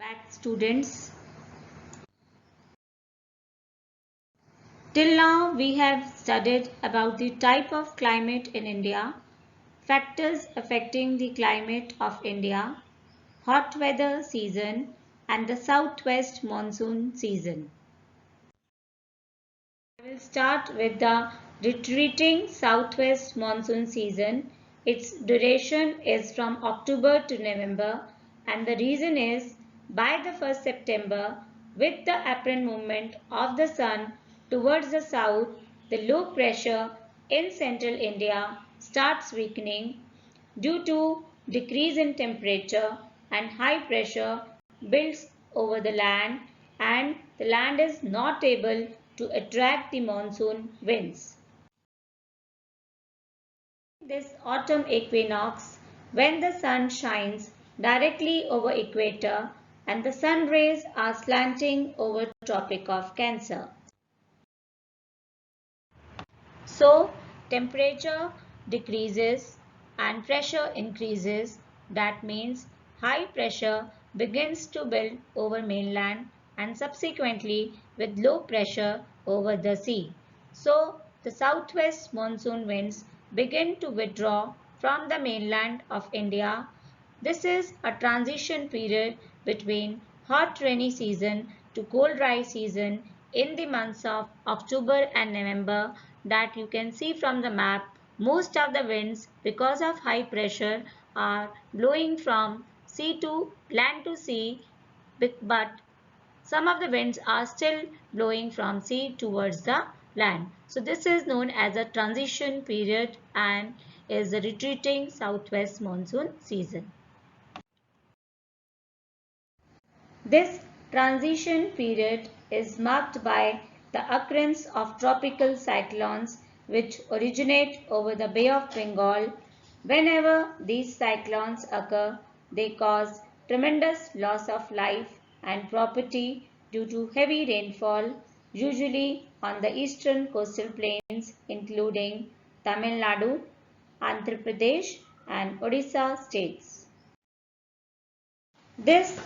Back students. Till now we have studied about the type of climate in India, factors affecting the climate of India, hot weather season and the southwest monsoon season. I will start with the retreating southwest monsoon season. Its duration is from October to November and the reason is by the 1st September with the apparent movement of the sun towards the south, the low pressure in central India starts weakening due to decrease in temperature and high pressure builds over the land and the land is not able to attract the monsoon winds. This autumn equinox, when the sun shines directly over equator and the sun rays are slanting over Tropic of Cancer. So, temperature decreases and pressure increases. That means high pressure begins to build over mainland and subsequently with low pressure over the sea. So, the southwest monsoon winds begin to withdraw from the mainland of India. This is a transition period between hot rainy season to cold dry season in the months of October and November that you can see from the map. Most of the winds because of high pressure are blowing from sea to land to sea, but some of the winds are still blowing from sea towards the land. So this is known as a transition period and is a retreating southwest monsoon season. This transition period is marked by the occurrence of tropical cyclones which originate over the Bay of Bengal. Whenever these cyclones occur, they cause tremendous loss of life and property due to heavy rainfall, usually on the eastern coastal plains including Tamil Nadu, Andhra Pradesh and Odisha states. This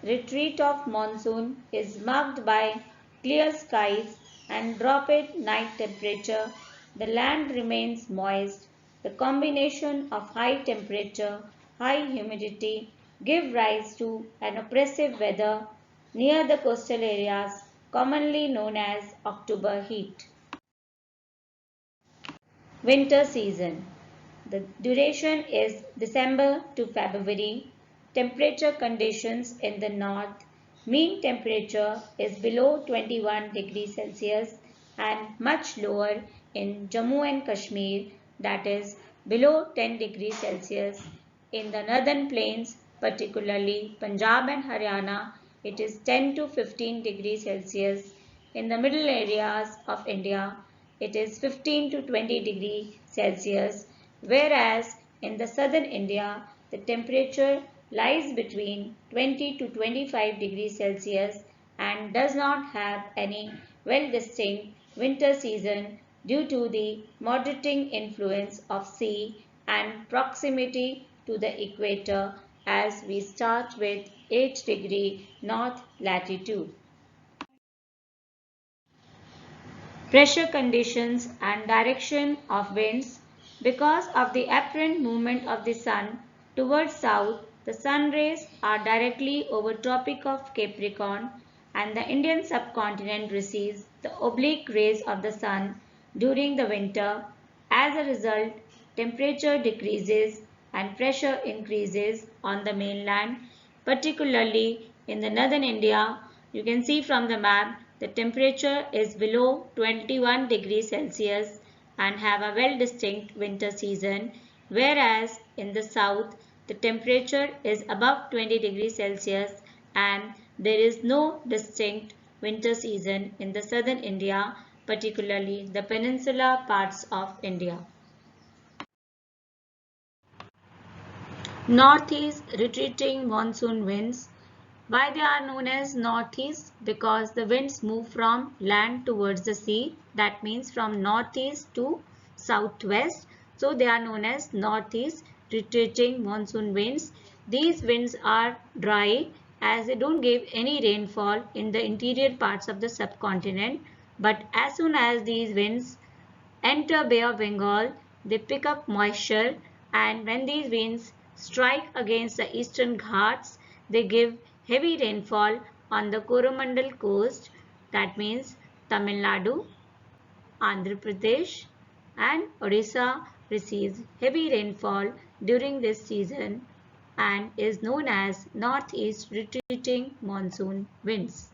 retreat of monsoon is marked by clear skies and dropped night temperature. The land remains moist. The combination of high temperature, high humidity give rise to an oppressive weather near the coastal areas commonly known as October heat. Winter season. The duration is December to February. Temperature conditions in the north. Mean temperature is below 21 degrees Celsius and much lower in Jammu and Kashmir, that is below 10 degrees Celsius. In the northern plains, particularly Punjab and Haryana, it is 10 to 15 degrees Celsius. In the middle areas of India, it is 15 to 20 degrees Celsius, whereas in the southern India, the temperature lies between 20 to 25 degrees Celsius and does not have any well-distinct winter season due to the moderating influence of sea and proximity to the equator as we start with 8 degree north latitude. Pressure conditions and direction of winds. Because of the apparent movement of the sun towards south, the sun rays are directly over Tropic of Capricorn and the Indian subcontinent receives the oblique rays of the sun during the winter. As a result, temperature decreases and pressure increases on the mainland, particularly in the northern India. You can see from the map the temperature is below 21 degrees Celsius and have a well distinct winter season, whereas in the south the temperature is above 20 degrees Celsius and there is no distinct winter season in the southern India, particularly the peninsula parts of India. Northeast retreating monsoon winds. Why they are known as northeast? Because the winds move from land towards the sea. That means from northeast to southwest. So they are known as northeast retreating monsoon winds. These winds are dry as they don't give any rainfall in the interior parts of the subcontinent, but as soon as these winds enter Bay of Bengal, they pick up moisture, and when these winds strike against the eastern Ghats, they give heavy rainfall on the Coromandel coast, that means Tamil Nadu, Andhra Pradesh and Odisha receives heavy rainfall during this season and is known as northeast retreating monsoon winds.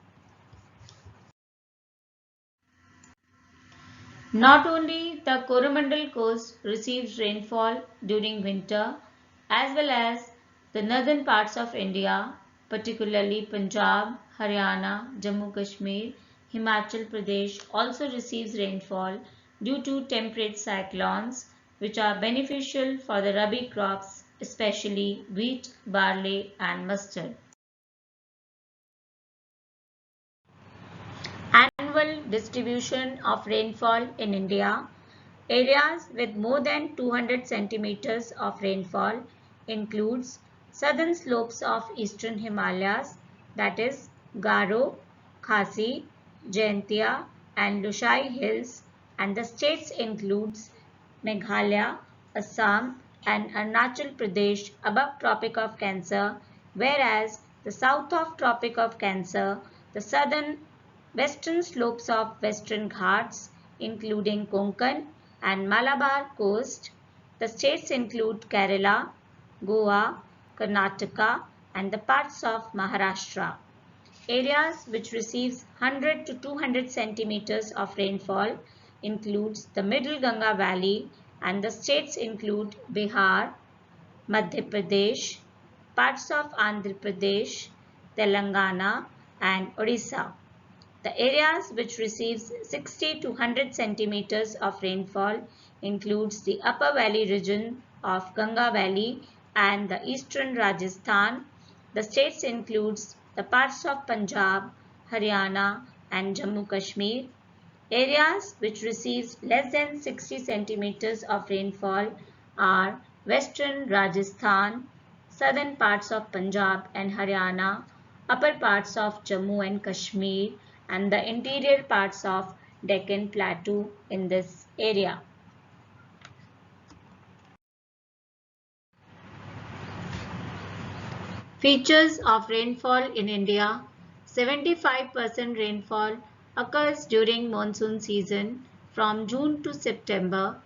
Not only the Coromandel coast receives rainfall during winter, as well as the northern parts of India, particularly Punjab, Haryana, Jammu Kashmir, Himachal Pradesh also receives rainfall due to temperate cyclones, which are beneficial for the rabi crops, especially wheat, barley and mustard. Annual distribution of rainfall in India. Areas with more than 200 centimeters of rainfall includes southern slopes of eastern Himalayas, that is Garo, Khasi, Jaintia and Lushai hills, and the states includes Meghalaya, Assam and Arunachal Pradesh above Tropic of Cancer, whereas the south of Tropic of Cancer, the southern western slopes of Western Ghats including Konkan and Malabar coast. The states include Kerala, Goa, Karnataka and the parts of Maharashtra. Areas which receives 100 to 200 centimeters of rainfall includes the Middle Ganga Valley and the states include Bihar, Madhya Pradesh, parts of Andhra Pradesh, Telangana and Odisha. The areas which receives 60 to 100 centimeters of rainfall includes the upper valley region of Ganga Valley and the eastern Rajasthan. The states includes the parts of Punjab, Haryana and Jammu Kashmir. Areas which receives less than 60 centimeters of rainfall are western Rajasthan, southern parts of Punjab and Haryana, upper parts of Jammu and Kashmir and the interior parts of Deccan Plateau in this area. Features of rainfall in India. 75% rainfall occurs during monsoon season from June to September.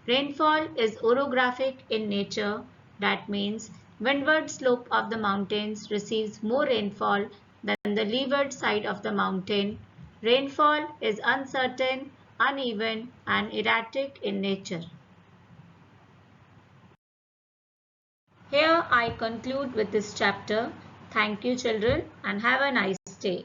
Rainfall is orographic in nature, that means windward slope of the mountains receives more rainfall than the leeward side of the mountain. Rainfall is uncertain, uneven and erratic in nature. Here I conclude with this chapter. Thank you children and have a nice day.